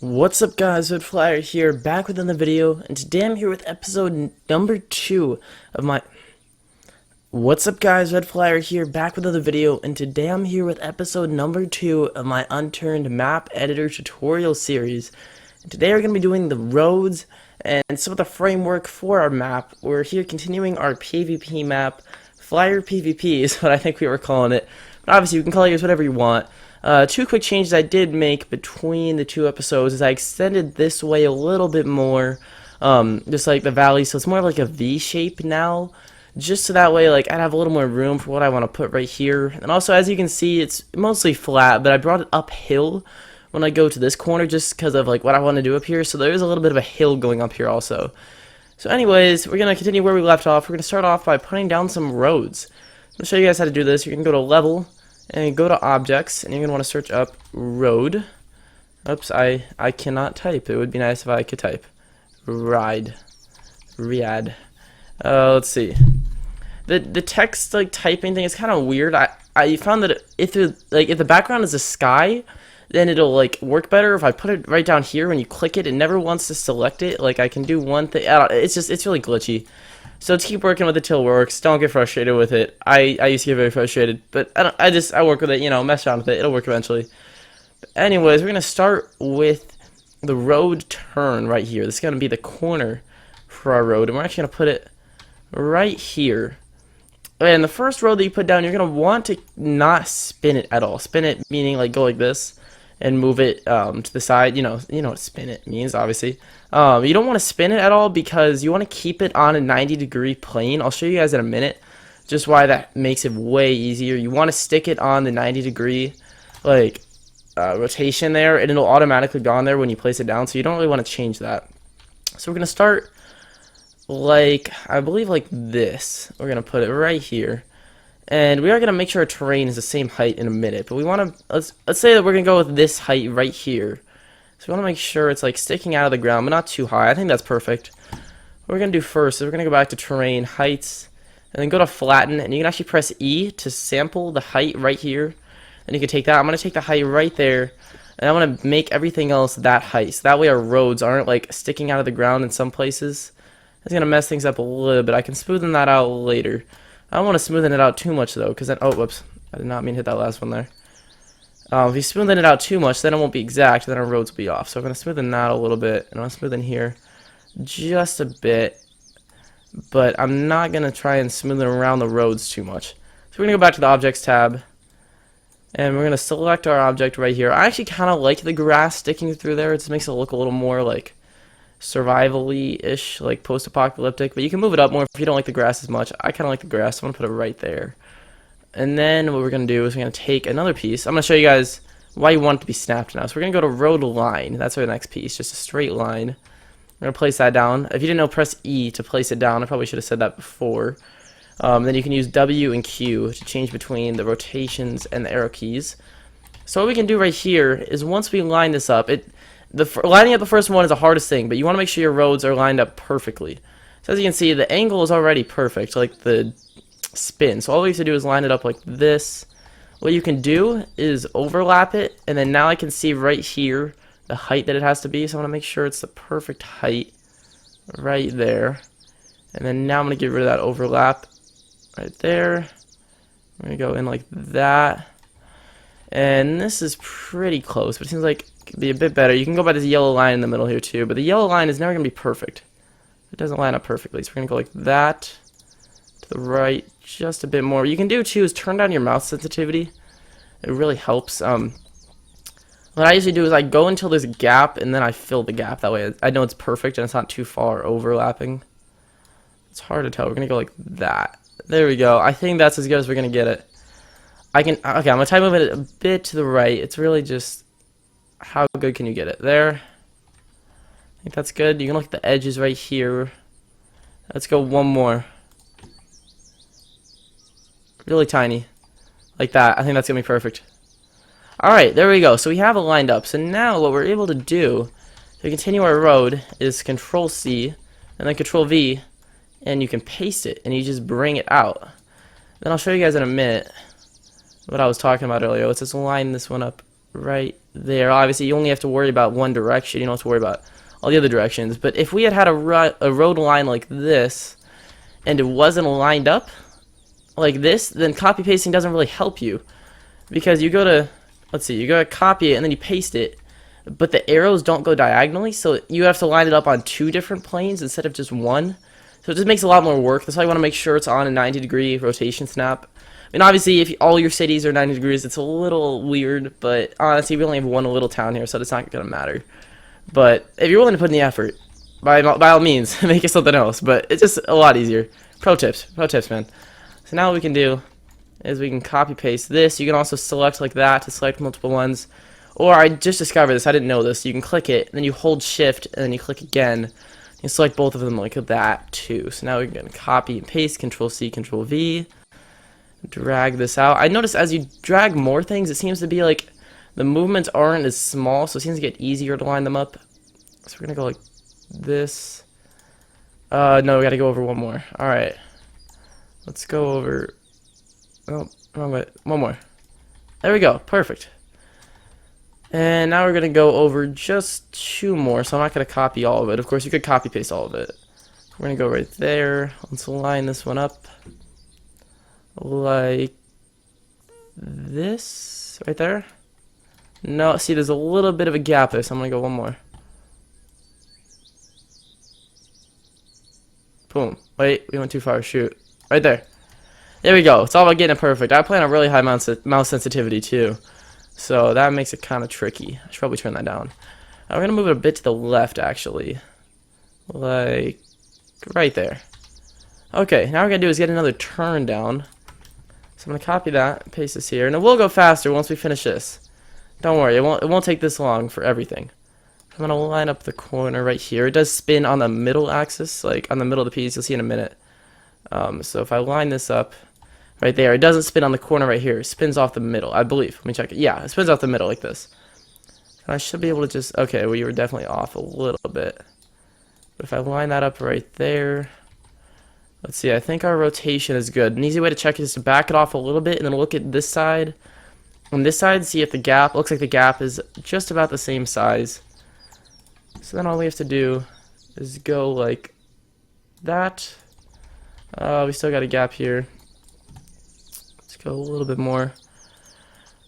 What's up guys, RedFlyer here, back with another video, and today I'm here with episode number 2 of my... What's up guys, RedFlyer here, back with another video, and today I'm here with episode number 2 of my Unturned map editor tutorial series. And today we're going to be doing the roads and some of the framework for our map. We're here continuing our PvP map. Flyer PvP is what I think we were calling it, but obviously you can call yours whatever you want. Two quick changes I did make between the two episodes is I extended this way a little bit more, just like the valley, so it's more like a V shape now, just so that way like I'd have a little more room for what I want to put right here. And also, as you can see, it's mostly flat, but I brought it uphill when I go to this corner just because of like what I want to do up here, so there is a little bit of a hill going up here also. So anyways, we're going to continue where we left off. We're going to start off by putting down some roads. I'll show you guys how to do this. You can go to level and go to objects, and you're going to want to search up road. Oops, I cannot type. It would be nice if I could type. Ride. Riad. Let's see. The text like typing thing is kind of weird. I found that if the background is a sky, then it'll like work better. If I put it right down here, when you click it, it never wants to select it. Like I can do one thing. It's really glitchy. So to keep working with it till it works. Don't get frustrated with it. I used to get very frustrated, but I work with it, you know, mess around with it. It'll work eventually. But anyways, we're gonna start with the road turn right here. This is gonna be the corner for our road, and we're actually gonna put it right here. And the first road that you put down, you're gonna want to not spin it at all. Spin it meaning like go like this and move it to the side. You know what spin it means, obviously. You don't want to spin it at all because you want to keep it on a 90-degree plane. I'll show you guys in a minute just why that makes it way easier. You want to stick it on the 90-degree like rotation there, and it'll automatically go on there when you place it down, so you don't really want to change that. So we're going to start like, I believe like this. We're going to put it right here. And we are going to make sure our terrain is the same height in a minute. But we want to, let's say that we're going to go with this height right here. So we want to make sure it's like sticking out of the ground, but not too high. I think that's perfect. What we're going to do first is we're going to go back to terrain, heights, and then go to flatten. And you can actually press E to sample the height right here. And you can take that. I'm going to take the height right there. And I'm going to make everything else that height. So that way our roads aren't like sticking out of the ground in some places. It's going to mess things up a little bit. I can smoothen that out later. I don't want to smoothen it out too much though, because then, oh whoops, I did not mean to hit that last one there. If you smoothen it out too much, then it won't be exact, then our roads will be off. So I'm going to smoothen that a little bit, and I'm going to smoothen here just a bit, but I'm not going to try and smoothen around the roads too much. So we're going to go back to the objects tab, and we're going to select our object right here. I actually kind of like the grass sticking through there. It just makes it look a little more like survival-y-ish, like post-apocalyptic, but you can move it up more if you don't like the grass as much. I kind of like the grass, so I'm going to put it right there. And then what we're going to do is we're going to take another piece. I'm going to show you guys why you want it to be snapped now. So we're going to go to road line. That's our next piece, just a straight line. We're going to place that down. If you didn't know, press E to place it down. I probably should have said that before. Then you can use W and Q to change between the rotations and the arrow keys. So what we can do right here is once we line this up, lining up the first one is the hardest thing, but you want to make sure your roads are lined up perfectly. So as you can see, the angle is already perfect, like the spin. So all we have to do is line it up like this. What you can do is overlap it, and then now I can see right here the height that it has to be. So I want to make sure it's the perfect height right there. And then now I'm going to get rid of that overlap right there. I'm going to go in like that. And this is pretty close, but it seems like it could be a bit better. You can go by this yellow line in the middle here too, but the yellow line is never going to be perfect. It doesn't line up perfectly, so we're going to go like that, to the right, just a bit more. What you can do too is turn down your mouse sensitivity. It really helps. What I usually do is I go until there's a gap, and then I fill the gap. That way I know it's perfect and it's not too far overlapping. It's hard to tell. We're going to go like that. There we go. I think that's as good as we're going to get it. Okay, I'm going to try to move it a bit to the right. It's really just how good can you get it. There. I think that's good. You can look at the edges right here. Let's go one more. Really tiny. Like that. I think that's going to be perfect. Alright, there we go. So we have it lined up. So now what we're able to do to continue our road is Control C and then Control V, and you can paste it and you just bring it out. Then I'll show you guys in a minute what I was talking about earlier. Let's just line this one up right there. Obviously, you only have to worry about one direction. You don't have to worry about all the other directions. But if we had a road line like this, and it wasn't lined up like this, then copy pasting doesn't really help you, because you go to, let's see, you go to copy it and then you paste it, but the arrows don't go diagonally, so you have to line it up on 2 different planes instead of just one. So it just makes a lot more work. That's why you want to make sure it's on a 90-degree rotation snap. I mean, obviously, if all your cities are 90 degrees, it's a little weird, but honestly, we only have one little town here, so it's not going to matter. But if you're willing to put in the effort, by all means, make it something else, but it's just a lot easier. Pro tips, man. So now what we can do is we can copy paste this. You can also select like that to select multiple ones. Or I just discovered this, I didn't know this. You can click it, and then you hold shift, and then you click again. You select both of them like that too. So now we can copy and paste, Control C, Control V. Drag this out. I noticed as you drag more things, it seems to be like the movements aren't as small, so it seems to get easier to line them up. So we're gonna go like this. No, we gotta go over one more. Alright. Let's go over. Oh, wrong way. One more. There we go. Perfect. And now we're gonna go over just 2 more, so I'm not gonna copy all of it. Of course, you could copy paste all of it. We're gonna go right there. Let's line this one up like this right there. No, see, there's a little bit of a gap there, so I'm gonna go one more. Boom. Wait, we went too far. Shoot. Right there. There we go. It's all about getting it perfect. I play on a really high mouse sensitivity too, so that makes it kind of tricky. I should probably turn that down. We're gonna move it a bit to the left, actually, like right there. Okay, now what we're gonna do is get another turn down. So I'm gonna copy that, paste this here, and it will go faster once we finish this. Don't worry, it won't take this long for everything. I'm gonna line up the corner right here. It does spin on the middle axis, like on the middle of the piece. You'll see in a minute. So if I line this up right there, it doesn't spin on the corner right here. It spins off the middle, I believe. Let me check it. Yeah, it spins off the middle like this. And I should be able to just, okay, well, you were definitely off a little bit. But if I line that up right there, let's see, I think our rotation is good. An easy way to check is to back it off a little bit and then look at this side. On this side, see if the gap, looks like the gap is just about the same size. So then all we have to do is go like that. We still got a gap here. Let's go a little bit more.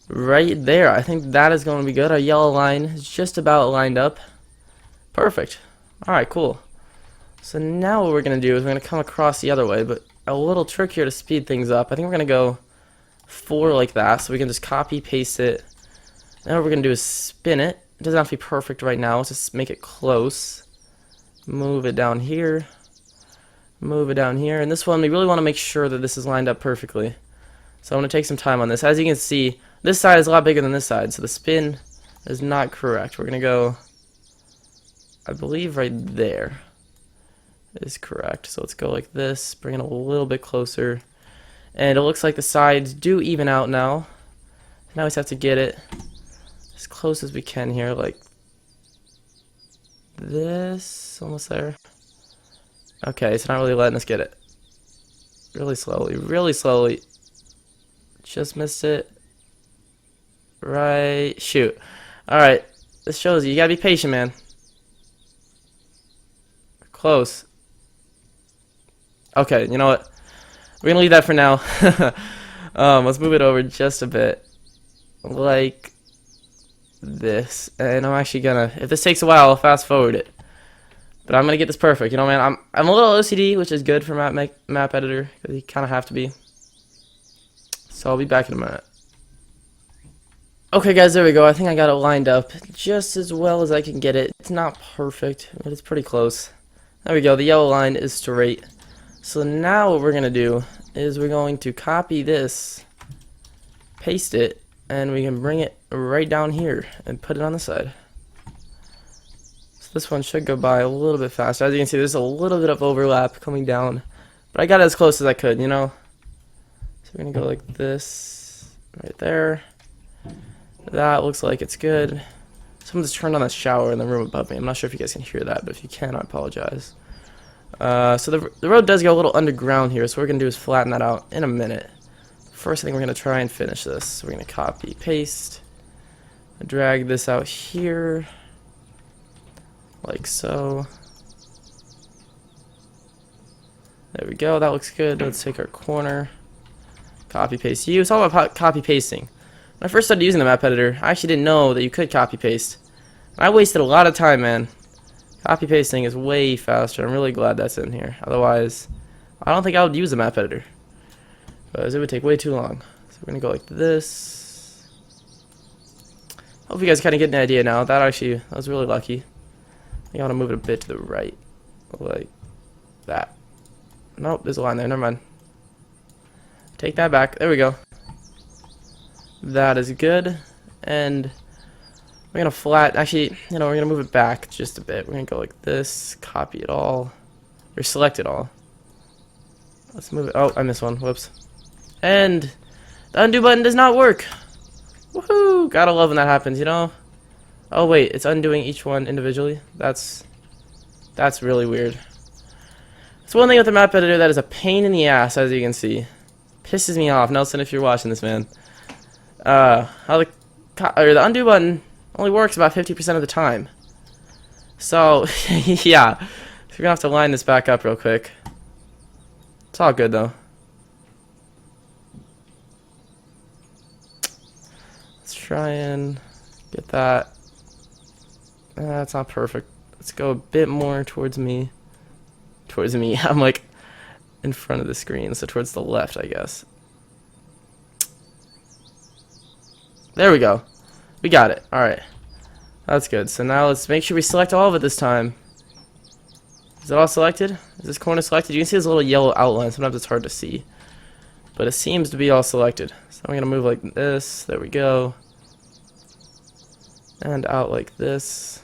Right there. I think that is going to be good. Our yellow line is just about lined up. Perfect. Alright, cool. So now what we're going to do is we're going to come across the other way, but a little trickier to speed things up. I think we're going to go 4 like that, so we can just copy, paste it. Now what we're going to do is spin it. It doesn't have to be perfect right now. Let's just make it close. Move it down here. Move it down here. And this one, we really want to make sure that this is lined up perfectly. So I'm going to take some time on this. As you can see, this side is a lot bigger than this side, so the spin is not correct. We're going to go, I believe right there is correct. So let's go like this, bring it a little bit closer. And it looks like the sides do even out now. Now we just have to get it as close as we can here, like this, almost there. Okay, it's not really letting us get it. Really slowly, really slowly. Just missed it. Right, shoot. Alright, this shows you gotta be patient, man. Close. Okay, you know what? We're gonna leave that for now. Let's move it over just a bit. Like this. And I'm actually gonna, if this takes a while, I'll fast forward it. But I'm gonna get this perfect. You know, man, I'm a little OCD, which is good for map editor, because you kind of have to be. So I'll be back in a minute. Okay, guys, there we go. I think I got it lined up just as well as I can get it. It's not perfect, but it's pretty close. There we go. The yellow line is straight. So now what we're gonna do is we're going to copy this, paste it, and we can bring it right down here and put it on the side. This one should go by a little bit faster. As you can see, there's a little bit of overlap coming down, but I got it as close as I could, you know. So we're gonna go like this, right there. That looks like it's good. Someone just turned on the shower in the room above me. I'm not sure if you guys can hear that, but if you can, I apologize. So the road does go a little underground here, so what we're gonna do is flatten that out in a minute. First thing, we're gonna try and finish this. So we're gonna copy, paste, Drag this out here, like so. There we go, that looks good. Let's take our corner, copy paste you. It's all about copy pasting. When I first started using the map editor, I actually didn't know that you could copy paste. I wasted a lot of time, man. Copy pasting is way faster. I'm really glad that's in here. Otherwise, I don't think I would use the map editor, because it would take way too long. So we're gonna go like this. Hope you guys kind of get an idea now. That was really lucky. I think I want to move it a bit to the right, like that. Nope, there's a line there. Never mind. Take that back. There we go. That is good. And we're gonna actually, we're gonna move it back just a bit. We're gonna go like this, copy it all, or select it all. Let's move it. Oh, I missed one. Whoops. And the undo button does not work. Woohoo! Gotta love when that happens, you know? Oh wait, it's undoing each one individually? That's really weird. It's one thing with the map editor that is a pain in the ass, as you can see. Pisses me off. Nelson, if you're watching this, man. How the undo button only works about 50% of the time. So, yeah. So we're gonna have to line this back up real quick. It's all good, though. Try and get that. That's not perfect. Let's go a bit more towards me. Towards me. I'm like in front of the screen, so towards the left, I guess. There we go. We got it. Alright. That's good. So now let's make sure we select all of it this time. Is it all selected? Is this corner selected? You can see this little yellow outline. Sometimes it's hard to see. But it seems to be all selected. So I'm going to move like this. There we go. And out like this.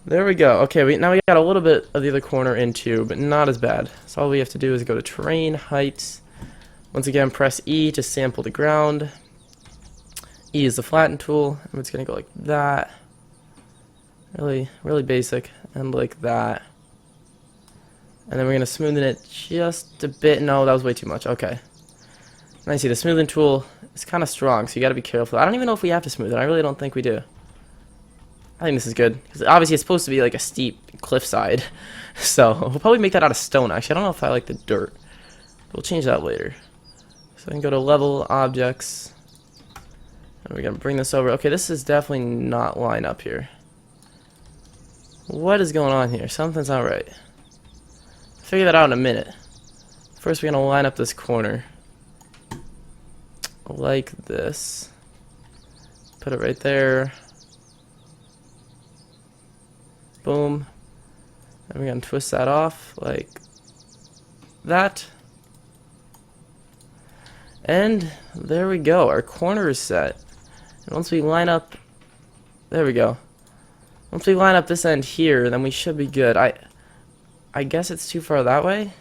There we go. Okay, now we got a little bit of the other corner in too, but not as bad. So all we have to do is go to terrain, height. Once again, press E to sample the ground. E is the flatten tool. And it's going to go like that. Really, really basic. And like that. And then we're going to smoothen it just a bit. No, that was way too much. Okay. And I see the smoothing tool is kind of strong, so you got to be careful. I don't even know if we have to smooth it. I really don't think we do. I think this is good, because obviously it's supposed to be like a steep cliffside. So we'll probably make that out of stone, actually. I don't know if I like the dirt. We'll change that later. So I can go to level, objects. And we're going to bring this over. Okay, this is definitely not line up here. What is going on here? Something's not right. I'll figure that out in a minute. First, we're going to line up this corner. Like this. Put it right there. Boom. And we're going to twist that off like that. And there we go. Our corner is set. And once we line up, there we go. Once we line up this end here, then we should be good. I guess it's too far that way.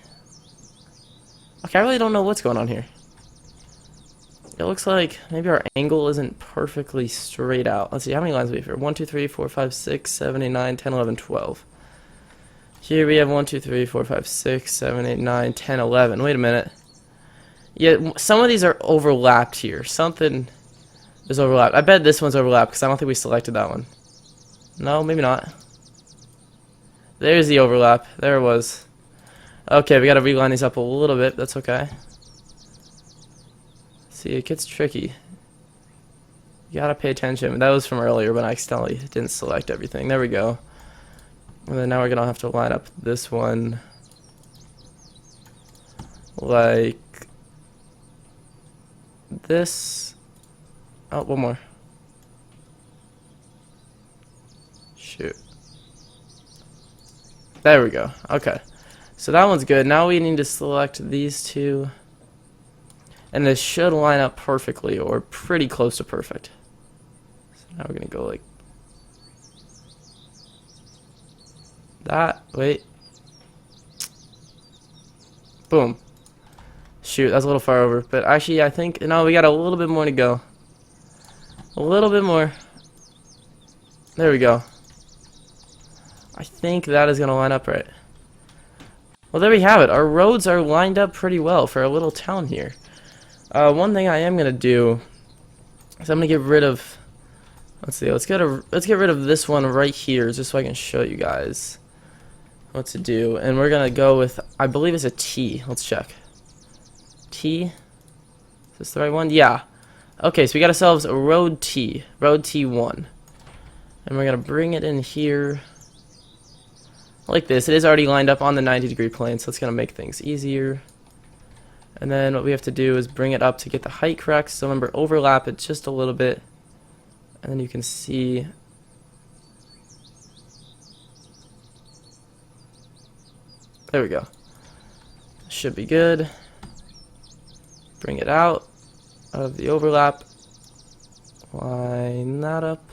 Okay, I really don't know what's going on here. It looks like maybe our angle isn't perfectly straight out. Let's see, how many lines do we have here? 1, 2, 3, 4, 5, 6, 7, 8, 9, 10, 11, 12. Here we have 1, 2, 3, 4, 5, 6, 7, 8, 9, 10, 11. Wait a minute. Yeah, some of these are overlapped here. Something is overlapped. I bet this one's overlapped because I don't think we selected that one. No, maybe not. There's the overlap. There it was. Okay, we got to reline these up a little bit. That's okay. See, it gets tricky. You gotta pay attention. That was from earlier when I accidentally didn't select everything. There we go. And then now we're gonna have to line up this one like this. Oh, one more. Shoot. There we go. Okay. So that one's good. Now we need to select these two. And this should line up perfectly, or pretty close to perfect. So now we're going to go like that. Wait. Boom. Shoot, that's a little far over. But actually, I think, no, we got a little bit more to go. A little bit more. There we go. I think that is going to line up right. Well, there we have it. Our roads are lined up pretty well for a little town here. One thing I am going to do is I'm going to get rid of Let's see. Let's get rid of this one right here, just so I can show you guys what to do. And we're gonna go with, I believe it's a T. Let's check. T. Is this the right one? Yeah. Okay, so we got ourselves a Rode T1, and we're gonna bring it in here like this. It is already lined up on the 90-degree plane, so it's gonna make things easier. And then what we have to do is bring it up to get the height correct. So remember, overlap it just a little bit, and then you can see. There we go. Should be good. Bring it out of the overlap. Line that up.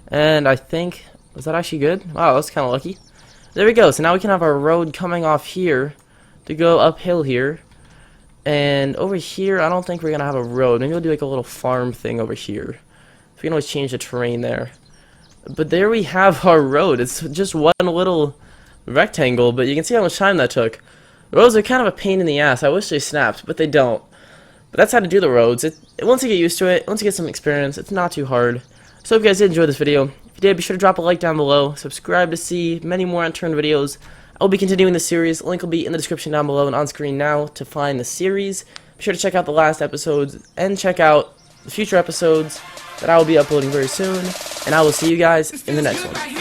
And I think, was that actually good? Wow, that's kind of lucky. There we go. So now we can have our road coming off here to go uphill here. And over here, I don't think we're going to have a road. Maybe we'll do like a little farm thing over here. We can always change the terrain there. But there we have our road. It's just one little rectangle, but you can see how much time that took. Roads are kind of a pain in the ass. I wish they snapped, but they don't. But that's how to do the roads. Once you get used to it, once you get some experience, it's not too hard. So if you guys did enjoy this video, if you did, be sure to drop a like down below. Subscribe to see many more Unturned videos. I'll be continuing the series. Link will be in the description down below and on screen now to find the series. Be sure to check out the last episodes and check out the future episodes that I will be uploading very soon. And I will see you guys in the next one.